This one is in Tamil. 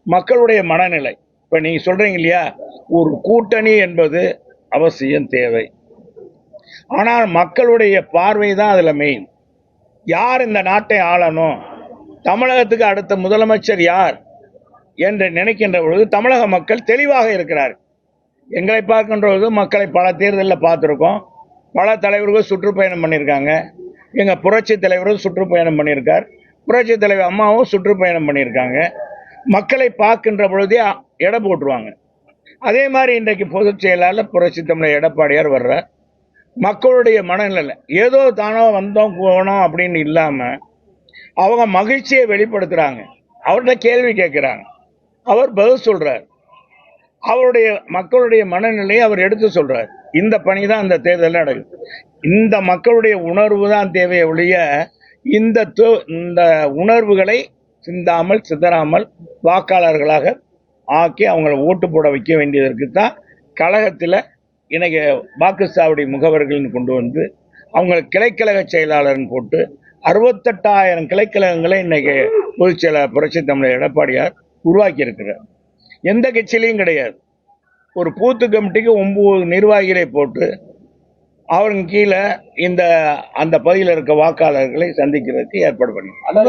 மக்களுடைய மனநிலை. இப்ப நீங்க சொல்றீங்க இல்லையா, ஒரு கூட்டணி என்பது அவசியம் தேவை. ஆனால் மக்களுடைய பார்வை தான் அதுல மெயின். யார் இந்த நாட்டை ஆளணும், தமிழகத்துக்கு அடுத்த முதலமைச்சர் யார் என்று நினைக்கின்ற பொழுது தமிழக மக்கள் தெளிவாக இருக்கிறார். எங்களை பார்க்கின்ற பொழுது மக்களை பல தேர்தலில் பார்த்துருக்கோம். பல தலைவர்கள் சுற்றுப்பயணம் பண்ணியிருக்காங்க. எங்கள் புரட்சி தலைவரும் சுற்றுப்பயணம் பண்ணியிருக்கார். புரட்சி தலைவர் அம்மாவும் சுற்றுப்பயணம் பண்ணியிருக்காங்க. மக்களை பார்க்கின்ற பொழுதே எடை போட்டுருவாங்க. அதே மாதிரி இன்றைக்கு பொதுச் செயலாளர் புரட்சி தமிழர் எடப்பாடியார் வர்றார். மக்களுடைய மனநிலை ஏதோ தானோ வந்தோம் போனோம் அப்படின்னு இல்லாமல் அவங்க மகிழ்ச்சியை வெளிப்படுத்துகிறாங்க. அவர்கிட்ட கேள்வி கேட்குறாங்க, அவர் பதில் சொல்கிறார். அவருடைய மக்களுடைய மனநிலையை அவர் எடுத்து சொல்கிறார். இந்த பணி தான் அந்த தேர்தலில் நடக்குது. இந்த மக்களுடைய உணர்வு தான் தேவையை ஒழிய இந்த உணர்வுகளை சிந்தாமல் சிதறாமல் வாக்காளர்களாக ஆக்கி அவங்களை ஓட்டு போட வைக்க வேண்டியதற்கு தான் கழகத்தில் இன்னைக்கு வாக்குச்சாவடி முகவர்கள்னு கொண்டு வந்து அவங்க கிளைக்கழக செயலாளர்னு போட்டு 68,000 கிளைக்கழகங்களை இன்னைக்கு பொதுச் செயலாளர் புரட்சி தமிழர் எடப்பாடியார் உருவாக்கி இருக்கிறார். எந்த கட்சியிலையும் கிடையாது. ஒரு பூத்து கமிட்டிக்கு 9 நிர்வாகிகளை போட்டு அவங்க கீழே அந்த பகுதியில் இருக்க வாக்காளர்களை சந்திக்கிறதுக்கு ஏற்பாடு பண்ணி